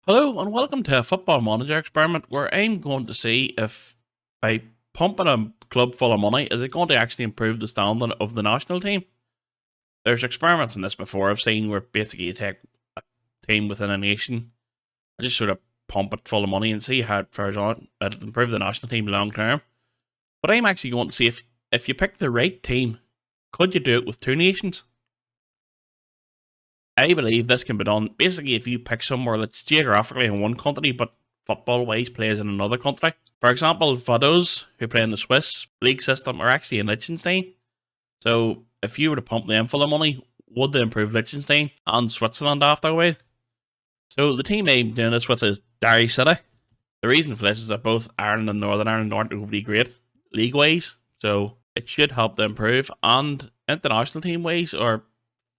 Hello and welcome to a football manager experiment where I'm going to see if by pumping a club full of money, is it going to actually improve the standing of the national team? There's experiments in this before I've seen where basically you take a team within a nation and just sort of pump it full of money and see how it fares on. It'll improve the national team long term. But I'm actually going to see if you pick the right team, could you do it with two nations? I believe this can be done basically if you pick somewhere that's geographically in one country but football wise plays in another country. For example, Vados, who play in the Swiss league system, are actually in Liechtenstein. So if you were to pump them full of money, would they improve Liechtenstein and Switzerland afterward? So the team I'm doing this with is Derry City. The reason for this is that both Ireland and Northern Ireland aren't overly great league wise, so it should help them improve. And international team wise, or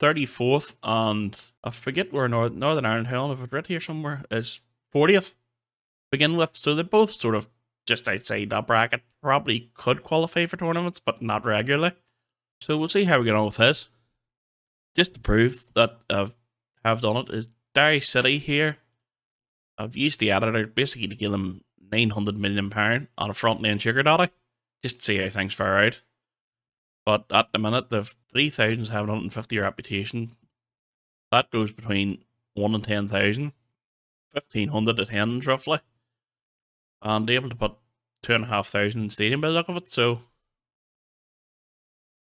34th, and I forget where Northern Ireland, hell, if it's right here somewhere, is 40th begin with. So they're both sort of just outside that bracket. Probably could qualify for tournaments, but not regularly. So we'll see how we get on with this. Just to prove that I have done it, is Derry City here. I've used the editor basically to give them £900 million on a front end sugar daddy, just to see how things fare out. But at the minute, they've 3,750 reputation. That goes between 1 and 10,000. 1,500 attendance roughly. And able to put 2,500 in stadium by the look of it. So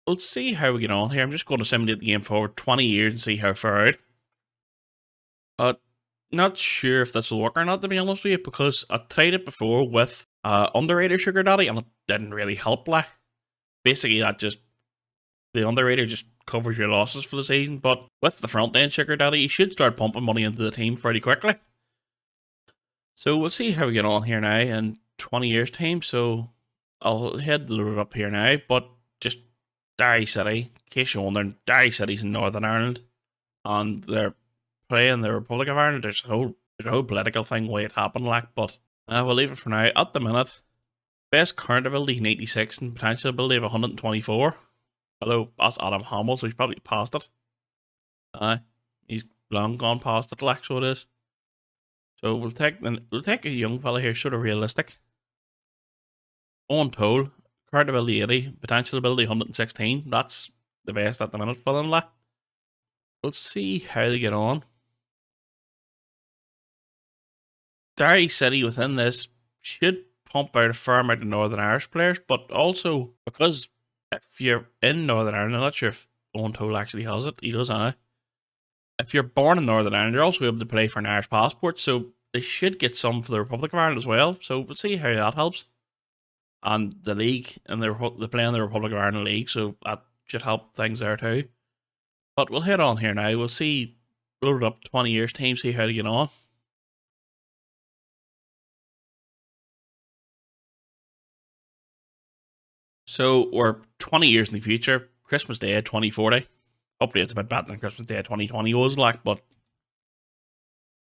we'll see how we get on here. I'm just going to simulate the game forward 20 years and see how far out. Not sure if this will work or not, to be honest with you, because I tried it before with underrated sugar daddy and it didn't really help. Basically, the underrated just covers your losses for the season. But with the front end sugar daddy, you should start pumping money into the team pretty quickly. So we'll see how we get on here now in 20 years' time. So I'll head to load it up here now. But just Derry City, in case you're wondering, Derry City's in Northern Ireland, and they're playing the Republic of Ireland. There's a whole political thing why it happened, but we'll leave it for now. At the minute, best current ability 96 and potential ability of 124. Hello, that's Adam Hamill, so he's probably past it. He's long gone past it, so it is. So we'll take a young fella here, sort of realistic. On toll, current ability 80, potential ability 116. That's the best at the minute for them, We'll see how they get on. Derry City within this should pump out a fair amount of Northern Irish players, but also because if you're in Northern Ireland, I'm not sure if Owen Toll actually has it. He does, if you're born in Northern Ireland, you're also able to play for an Irish passport, so they should get some for the Republic of Ireland as well. So we'll see how that helps. And the league, and they're playing the Republic of Ireland league, so that should help things there too. But we'll head on here now. We'll see, load it up 20 years time, see how to get on. So we're 20 years in the future, Christmas Day 2040. Hopefully it's a bit better than Christmas Day 2020 was, but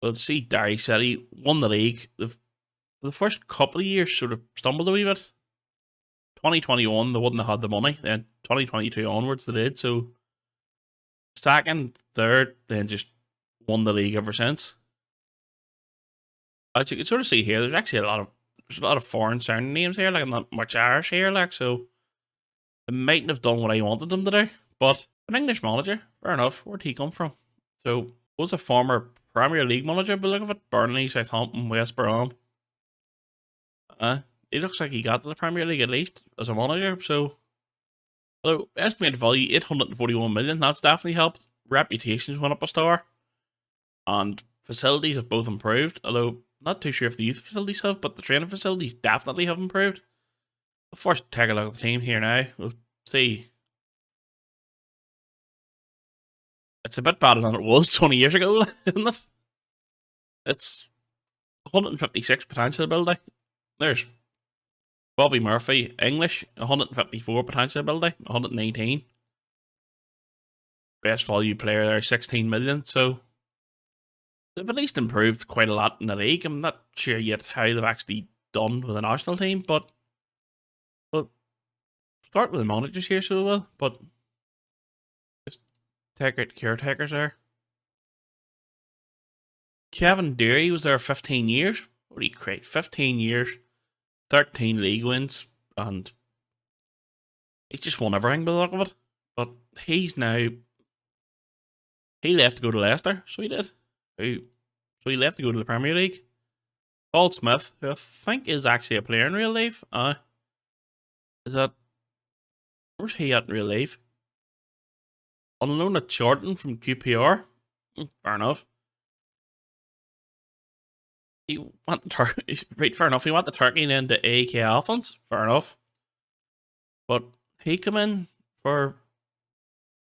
we'll see Derry City won the league. The first couple of years sort of stumbled a wee bit. 2021, they wouldn't have had the money. Then 2022 onwards, they did. So second, third, then just won the league ever since. As you can sort of see here, there's actually a lot of foreign sounding names here, not much Irish here, so they mightn't have done what I wanted them to do. But an English manager, fair enough. Where'd he come from? So was a former Premier League manager, but look at it, Burnley, Southampton, West Brom. It looks like he got to the Premier League at least as a manager. So estimated value 841 million. That's definitely helped. Reputations went up a star, and facilities have both improved. Although not too sure if the youth facilities have, but the training facilities definitely have improved. We'll first take a look at the team here now. We'll see. It's a bit better than it was 20 years ago, isn't it? It's 156 potential ability. There's Bobby Murphy, English, 154 potential ability, 119. Best value player there, 16 million. So they've at least improved quite a lot in the league. I'm not sure yet how they've actually done with the national team, but we'll start with the managers here, so we will. But just take out caretakers there. Kevin Derry was there 15 years. What do you create? 15 years, 13 league wins, and he's just won everything by the look of it. But he's now, he left to go to Leicester, so he did. So he left to go to the Premier League. Paul Smith, who I think is actually a player in real life. Is that, where's he at in real life? On loan at Charlton from QPR. Fair enough. He went to Turkey. Right, fair enough. He went to Turkey and then to AEK Athens. Fair enough. But he came in for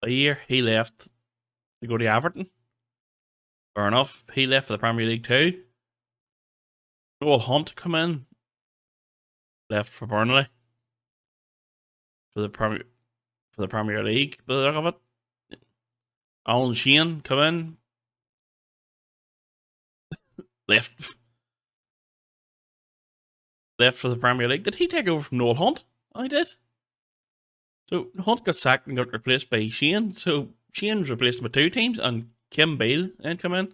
a year. He left to go to Everton. Fair enough. He left for the Premier League too. Noel Hunt come in. Left for Burnley. For the Premier League, by the look of it. Alan Sheehan come in. Left for the Premier League. Did he take over from Noel Hunt? I did. So Hunt got sacked and got replaced by Sheehan. So Sheehan's replaced him with 2 teams, and Kim Beale then come in.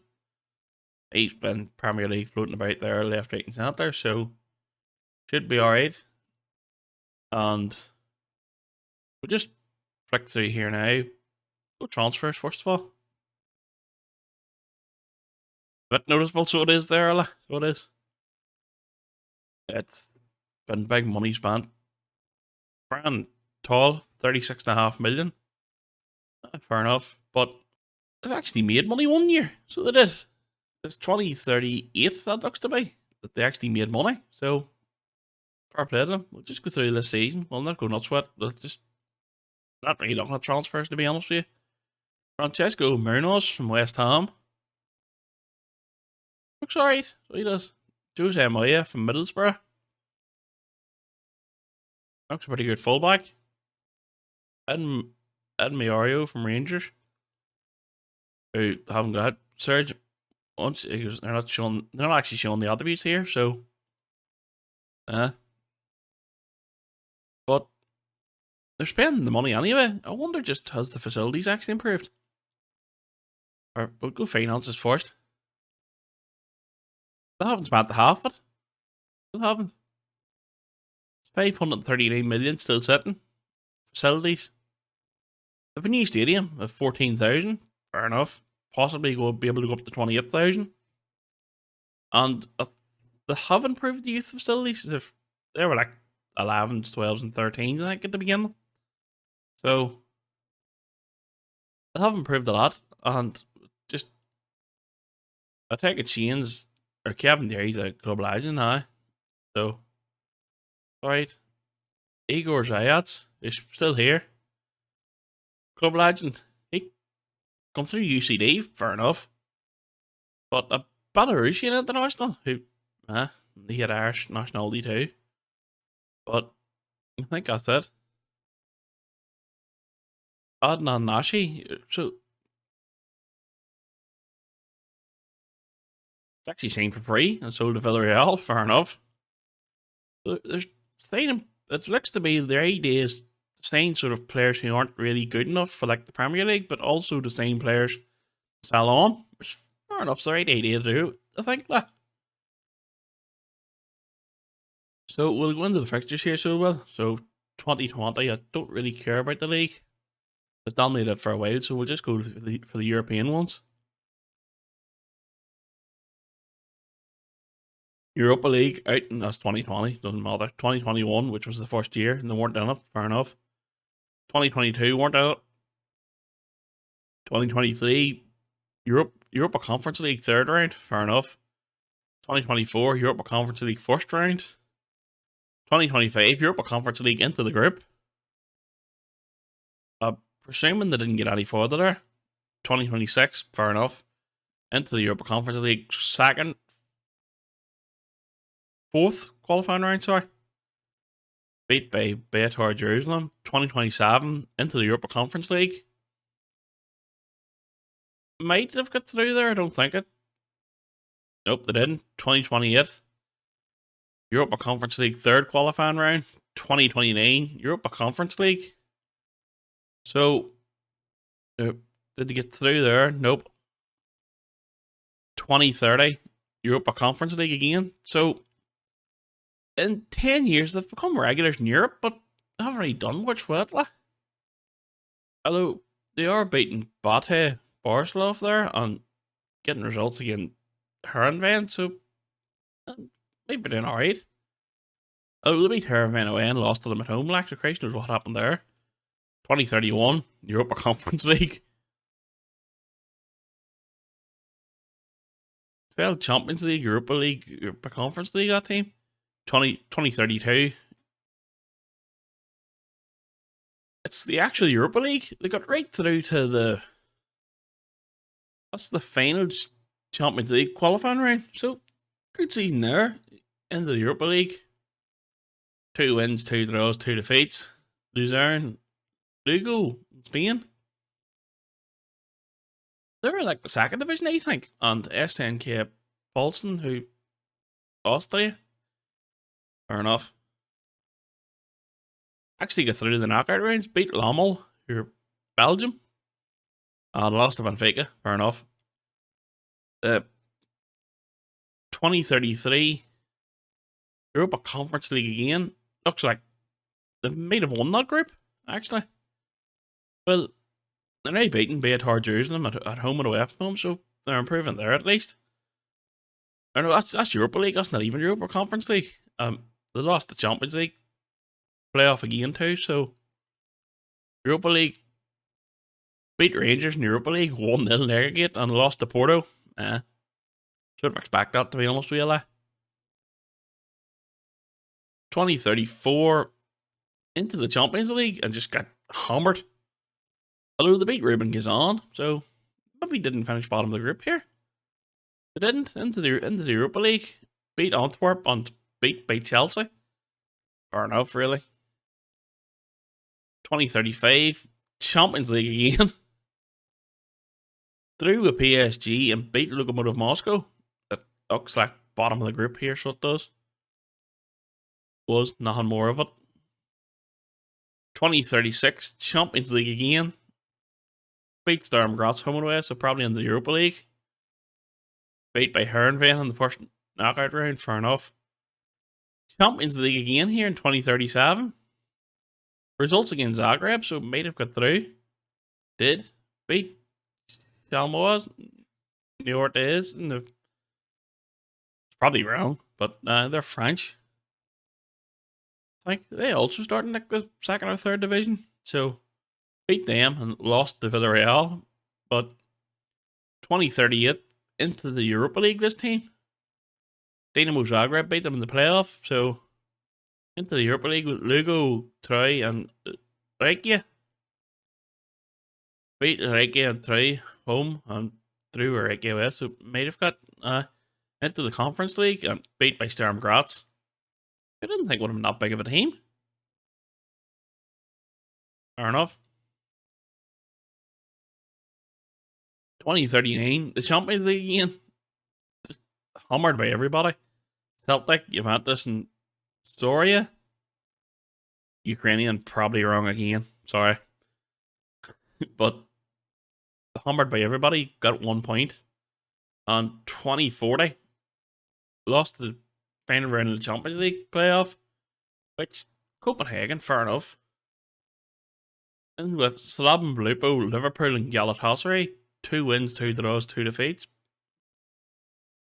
He's been Premier League floating about there, left, right, and centre, so should be alright. And we'll just flick through here now. Go transfers first of all. A bit noticeable, so it is there, so it is. It's been big money spent. Brand Tall, 36.5 million. Fair enough, but they've actually made money one year, so they did. It's 2038 that looks to be that they actually made money. So fair play to them. We'll just go through this season. We'll not go nuts with it. We'll just not really looking at transfers, to be honest with you. Francesco Munoz from West Ham. Looks alright. So he does. Jose Moya from Middlesbrough. Looks a pretty good fullback. Ed Mario from Rangers. Who haven't got Serge. Once they're not actually showing the attributes here, so but they're spending the money anyway. I wonder, just has the facilities actually improved? Or we'll go finances first. They haven't spent the half of it. They haven't. It's 539 million still sitting. Facilities. They have a new stadium of 14,000. Fair enough. Possibly be able to go up to 28,000. And they have improved the youth facilities. They were like 11s, 12s, and 13s, I think, at the beginning. So they have improved a lot. And just, I take it Shane's, or Kevin Derry's a club legend now. So, alright. Igor Zayats is still here. Club legend. He come through UCD, fair enough. But a Belarusian international who, he had Irish nationality too. But I think that's it. Adnan Nashi, so it's actually signed for free and sold to Villarreal, fair enough. There's saying it looks to be their idea is saying sort of players who aren't really good enough for like the Premier League, but also the same players sell on, which fair enough, it's the right idea to do, I think. So we'll go into the fixtures here, so 2020, I don't really care about the league. It's dominated for a while, so we'll just go for the European ones. Europa League out, and that's 2020, doesn't matter. 2021, which was the first year, and they weren't in it, fair enough. 2022 weren't in it. 2023, Europa Conference League third round, fair enough. 2024, Europa Conference League first round. 2025, Europa Conference League into the group. Presuming they didn't get any further there. 2026, fair enough. Into the Europa Conference League fourth qualifying round, sorry. Beat by Beatar Jerusalem. 2027, into the Europa Conference League. Might have got through there, I don't think it. Nope, they didn't. 2028. Europa Conference League third qualifying round. 2029, Europa Conference League. So, did they get through there? Nope. 2030 Europa Conference League again. So in 10 years, they've become regulars in Europe, but they haven't really done much with it. Although they are beating Bate Borisov there and getting results against Herenveen, so they've been doing alright. Oh, they beat Herenveen away and lost to them at home. Like, so Christ knows what happened there. 2031 Europa Conference League. Failed Champions League, Europa League, Europa Conference League, that team. 2032. It's the actual Europa League. They got right through to that's the final Champions League qualifying round. So, good season there. Into the Europa League. 2 wins, 2 draws, 2 defeats. Luzern, Lugo, Spain. They were like the second division, I think. And SNK Paulsen, who Austria. Fair enough. Actually got through the knockout rounds, beat Lommel, who are Belgium. And lost to Benfica. Fair enough. 2033 Europa Conference League again. Looks like they might have won that group, actually. Well, they're now beating Beatar Jerusalem at home and away from home, so they're improving there at least. Or no, that's Europa League, that's not even Europa Conference League. They lost the Champions League playoff again too, so Europa League beat Rangers in Europa League 1-0 in aggregate and lost to Porto. Should have expected that, to be honest with you. 2034 into the Champions League and just got hammered. Although they beat Ruben Kazan, so maybe didn't finish bottom of the group here. They didn't. Into the Europa League, beat Antwerp and beat Chelsea. Fair enough, really. 2035 Champions League again. Through with PSG and beat Lokomotiv Moscow. That looks like bottom of the group here, so it does. Was nothing more of it. 2036 Champions League again. Beat Sturm Graz home and away, so probably in the Europa League. Beat by Herenveen in the first knockout round, fair enough. Champions League again here in 2037. Results against Zagreb, so might have got through. Did. Beat Salmoas. New York is. It's probably wrong, but they're French. I think they also started in like the second or third division, so beat them and lost to Villarreal. But 2038 into the Europa League, this team. Dinamo Zagreb beat them in the playoff, so into the Europa League with Lugo, Troy, and Rekia. Beat Rekia and Troy home and through Rekia West, so might have got into the Conference League and beat by Sturm Graz. I didn't think it would have been that big of a team. Fair enough. 2039, the Champions League again. Just hammered by everybody. Celtic, Juventus, and Soria. Ukrainian, probably wrong again. Sorry. But hammered by everybody, got 1 point. And 2040, lost the final round of the Champions League playoff, which Copenhagen, fair enough. And with Slaven Blupo, Liverpool, and Galatasaray, 2 wins, 2 draws, 2 defeats.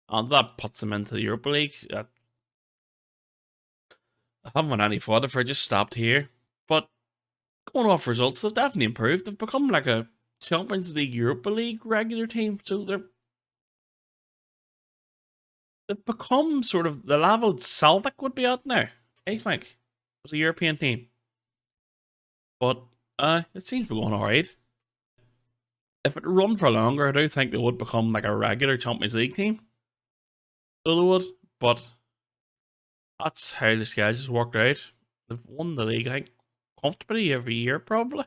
And that puts them into the Europa League. I haven't went any further for just stopped here. But going off results, they've definitely improved. They've become like a Champions League, Europa League regular team. So they've become sort of the level Celtic would be at now, I think. As a European team. But it seems to be going alright. If it run for longer, I do think they would become like a regular Champions League team. So they would, but that's how the schedule's worked out. They've won the league, I think, comfortably every year, probably.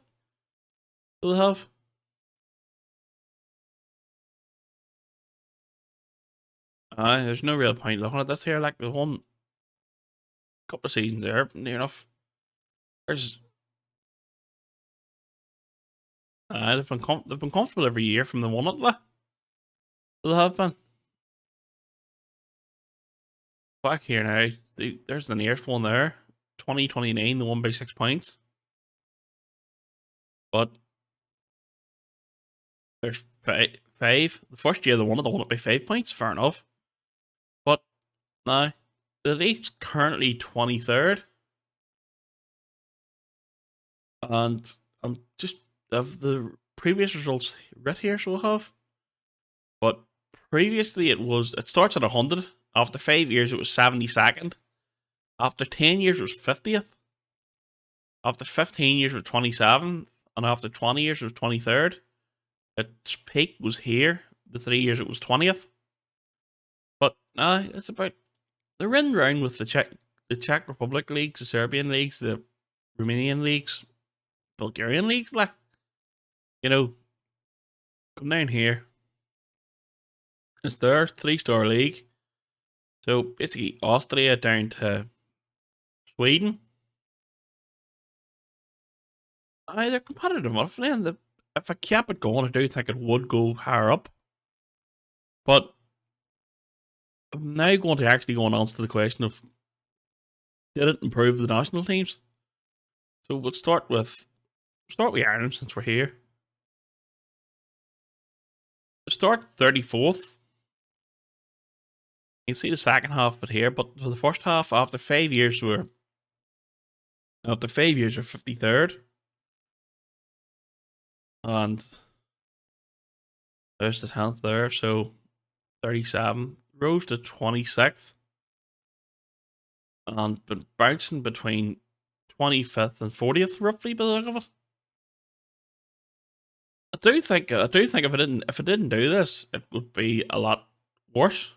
So they have. There's no real point looking at this here. Like, they've won a couple of seasons there, near enough. There's they've been comfortable every year from the one at the. They have been. Back here now, there's the nearest one there. 2029, the one by 6 points. But there's five. The first year they won it by 5 points. Fair enough. But now, the league's currently 23rd. And I'm just of the previous results right here, so we'll have. But previously it starts at 100. After 5 years, it was 72nd. After 10 years, it was 50th. After 15 years, it was 27th. And after 20 years, it was 23rd. Its peak was here. The 3 years, it was 20th. But now it's about they're in round with the Czech Republic leagues, the Serbian leagues, the Romanian leagues, Bulgarian leagues. Like, you know, come down here. It's their 3-star league. So basically, Austria down to Sweden. They're competitive enough, and if I kept it going, I do think it would go higher up. But I'm now going to actually go and answer the question of did it improve the national teams? So we'll start with Ireland since we're here. To start 34th. You can see the second half of it here, but for the first half, after 5 years, we're 53rd. And there's the 10th there, so 37 rose to 26th. And been bouncing between 25th and 40th, roughly, by the look of it. I do think if it didn't do this, it would be a lot worse.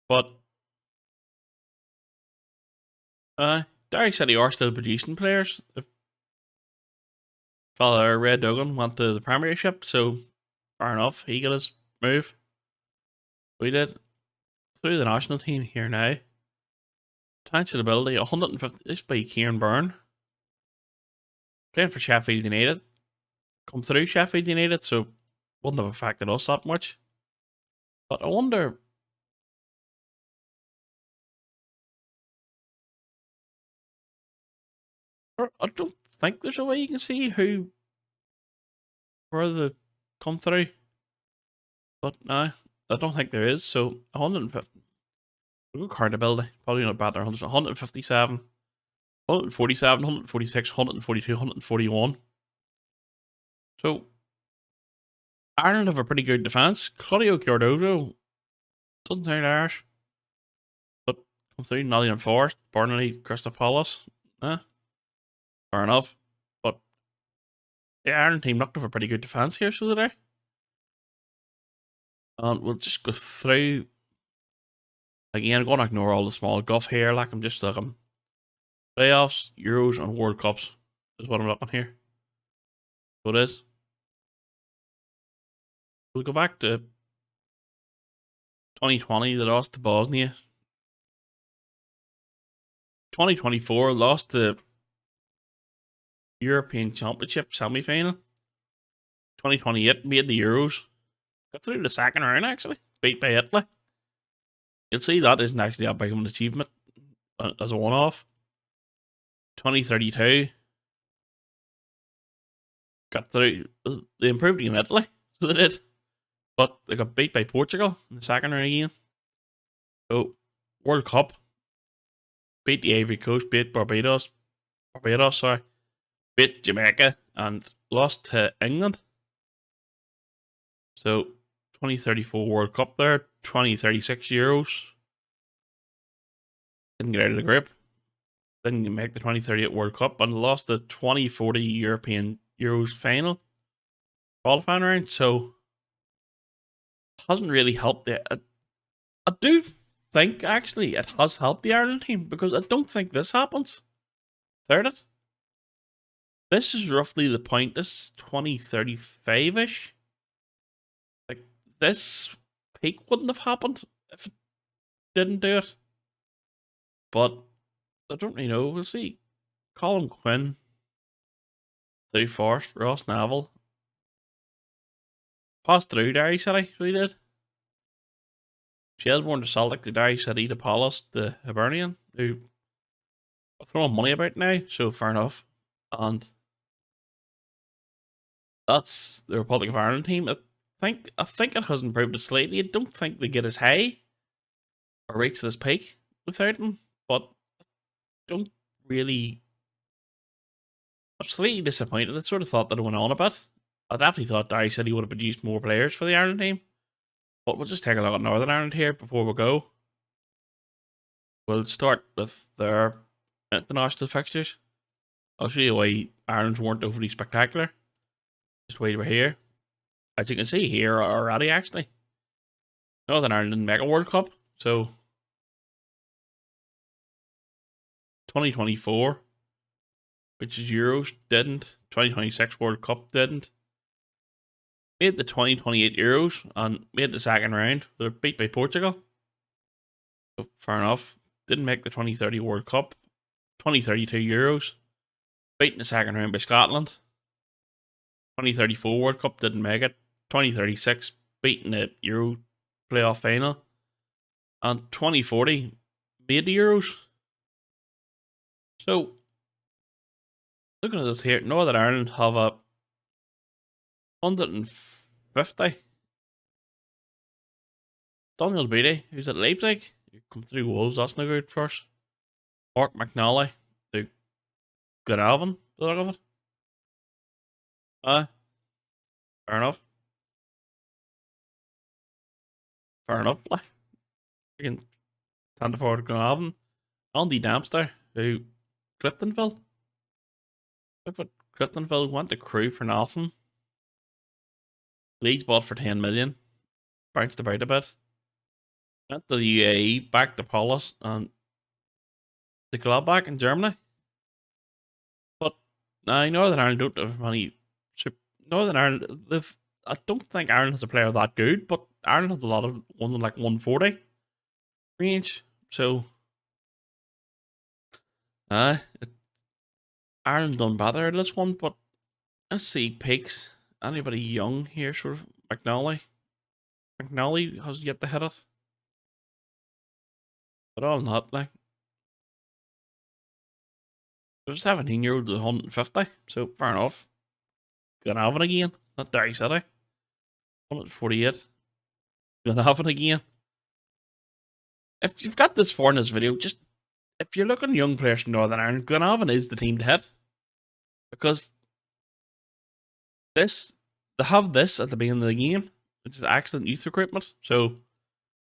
But Derry City are still producing players. Fella Red Duggan went to the Premiership, so fair enough. He got his move. We did through the national team here now. Potential ability 150. This by Kieran Byrne, playing for Sheffield United. Come through Sheffield United, so wouldn't have affected us that much. But I wonder. I don't think there's a way you can see where they come through. But no, I don't think there is. So 150. We'll go card ability. Probably not bad. 157, 147, 146, 142, 141. So Ireland have a pretty good defence. Claudio Cordozo doesn't sound Irish. But come through Nottingham Forest, Burnley, Crystal Palace. Fair enough. But the Ireland team looked for a pretty good defence here, so did I. And we'll just go through. Again, I'm going to ignore all the small guff here. Like, I'm just looking. Playoffs, Euros, and World Cups is what I'm looking here. So it is. We'll go back to 2020, they lost to Bosnia. 2024, lost the European Championship semi-final. 2028, made the Euros. Got through the second round, actually. Beat by Italy. You'll see that isn't actually that big of an achievement as a one-off. 2032. Got through. They improved in Italy, so they did. But they got beat by Portugal in the second round again. So, World Cup. Beat the Ivory Coast, beat Barbados, beat Jamaica, and lost to England. So, 2034 World Cup there, 2036 Euros. Didn't get out of the group. Didn't make the 2038 World Cup, and lost the 2040 European Euros final qualifying round. So, hasn't really helped it. I do think actually it has helped the Ireland team because I don't think this happens. Third it. This is roughly the point. This is 2035-ish. Like, this peak wouldn't have happened if it didn't do it. But I don't really know. We'll see. Colin Quinn, through Forest, Ross Neville. Passed through Derry City, so he did. Shelbourne to Celtic to Derry City to Palace to Hibernian, who are throwing money about now, so fair enough. And that's the Republic of Ireland team. I think it has improved it slightly. I don't think they get as high or reach this peak without him, but don't really. I'm slightly disappointed. I sort of thought that it went on a bit. I definitely thought Derry City would have produced more players for the Ireland team. But we'll just take a look at Northern Ireland here before we go. We'll start with their international fixtures. I'll show you why Ireland's weren't overly spectacular. Just wait over here. As you can see here already, actually, Northern Ireland didn't make a World Cup. So 2024, which is Euros, didn't. 2026 World Cup didn't. Made the 2028 Euros and made the second round. They were beat by Portugal. So fair enough. Didn't make the 2030 World Cup. 2032 Euros. Beat in the second round by Scotland. 2034 World Cup didn't make it. 2036 beat in the Euro playoff final. And 2040 made the Euros. So, looking at this here, Northern Ireland have a 150. Daniel Beattie, who's at Leipzig, who come through Wolves, that's no good first. Mark McNally, to Glenavon, the look of it. Fair enough. Fair enough, like. You can stand forward Glenavon. Andy Dempster, who Cliftonville. Look what Cliftonville went to Crewe for nothing. Leeds bought for 10 million. Bounced about a bit. Went to the UAE, back to Palace, and the Logopack in Germany. But Northern Ireland don't have many. Northern Ireland, I don't think Ireland has a player that good, but Ireland has a lot of ones in like 140 range. So, Ireland done better at this one, but let's see peaks. Anybody young here, sort of McNally? McNally has yet to hit it. But all not, like. There's 17-year-old to 150, so fair enough. Glenavon again, not Derry City. 148. Glenavon again. If you've got this far in this video, just if you're looking young players from Northern Ireland, Glenavon is the team to hit. Because they have this at the beginning of the game, which is excellent youth recruitment. So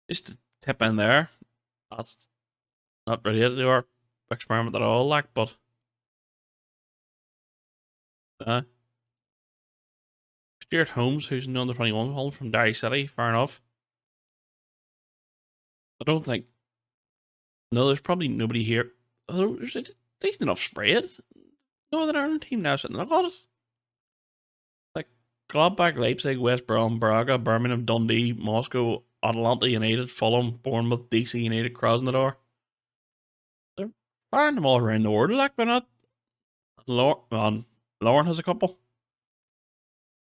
just to tip in there, that's not related to our experiment at all, like, but Stuart Holmes, who's in the under 21 home from Derry City, fair enough. I don't think. No, there's probably nobody here. Although there's a decent enough spread. Northern Ireland team now sitting look at it. Like Gladbach, Leipzig, West Brom, Braga, Birmingham, Dundee, Moscow, Atalanta United, Fulham, Bournemouth, DC United, Krasnodar. They're firing them all around the world, like they're not. Lauren has a couple.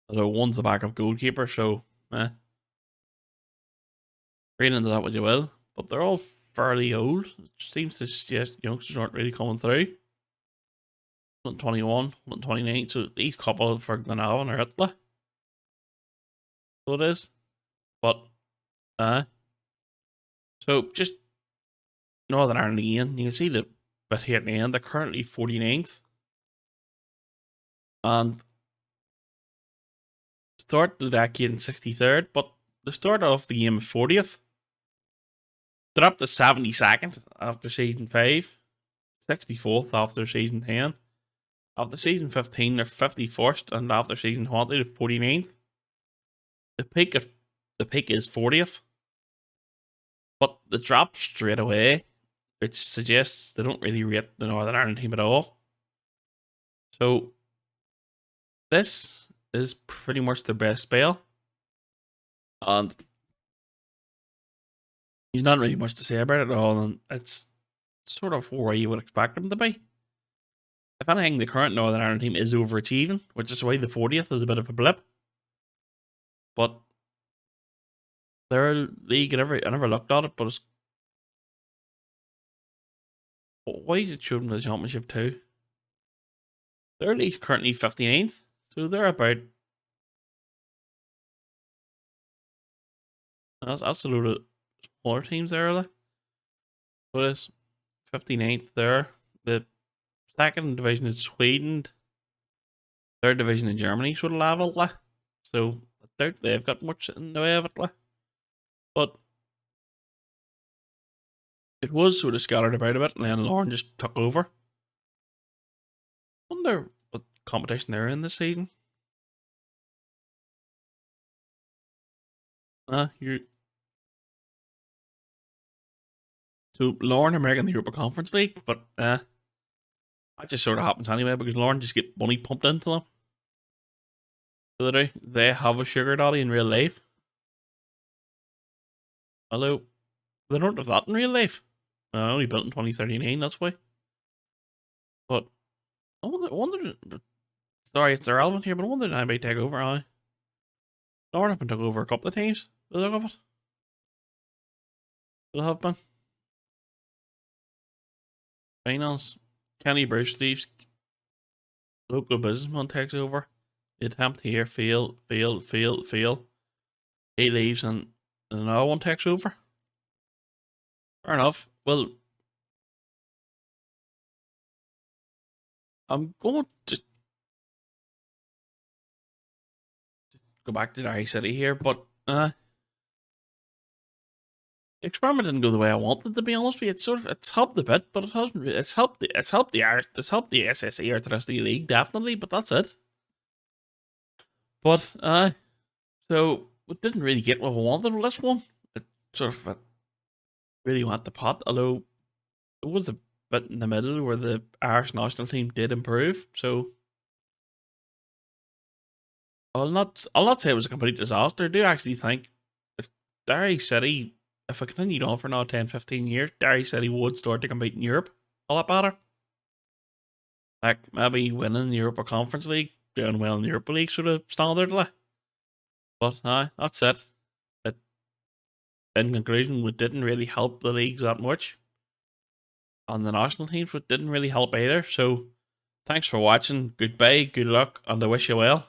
Although one's the backup goalkeeper, so read into that what you will. But they're all fairly old. It seems to suggest youngsters aren't really coming through. 121, 129, so these couple for Glenavon are Italy. So it is. But so just Northern Ireland again, you can see the bit here at the end, they're currently 49th. And start the decade in 63rd, but the start of the game is 40th. They're up to 72nd after season 5, 64th after season 10. After season 15, they're 51st, and after season 20, they're 49th. The peak is 40th, but the drop straight away, which suggests they don't really rate the Northern Ireland team at all. So this is pretty much their best spell, and there's not really much to say about it at all, and it's sort of where you would expect them to be. If anything, the current Northern Ireland team is overachieving, which is why the 40th is a bit of a blip. But their league, I never looked at it, but why is it showing the championship too? Their league's currently 59th, so they're about. That's a load of smaller teams there, like. What is 59th there? The second division is Sweden, third division in Germany sort of level, like. So I doubt they've got much in the way of it, like. But it was sort of scattered about a bit, and then Lauren just took over. Wonder what competition they're in this season. You So Lauren are making the Europa Conference League, but that just sort of happens anyway because Lauren just get money pumped into them. So they have a sugar daddy in real life. Although they don't have that in real life. Only built in 2039, that's why. But I wonder sorry, it's irrelevant here, but I wonder if anybody take over. Lauren have been took over a couple of times. The look of it. They have been. Finance. Kenny Bruce leaves. Local businessman takes over. The attempt here, fail. He leaves and another one takes over. Fair enough. Well, I'm going to go back to Derry City here, but the experiment didn't go the way I wanted, to be honest with you. It's helped a bit, but it hasn't really, it's helped the SSE Artistic League, definitely, but that's it. But so we didn't really get what we wanted with this one. It sort of really went the pot, although it was a bit in the middle where the Irish national team did improve. So I'll not say it was a complete disaster. I do actually think if Derry City, if it continued on for another 10, 15 years, Derry City would start to compete in Europe a lot better. Like maybe winning the Europa Conference League, doing well in the Europa League sort of standardly. But that's it. In conclusion, we didn't really help the leagues that much. On the national teams, it didn't really help either. So thanks for watching. Goodbye, good luck, and I wish you well.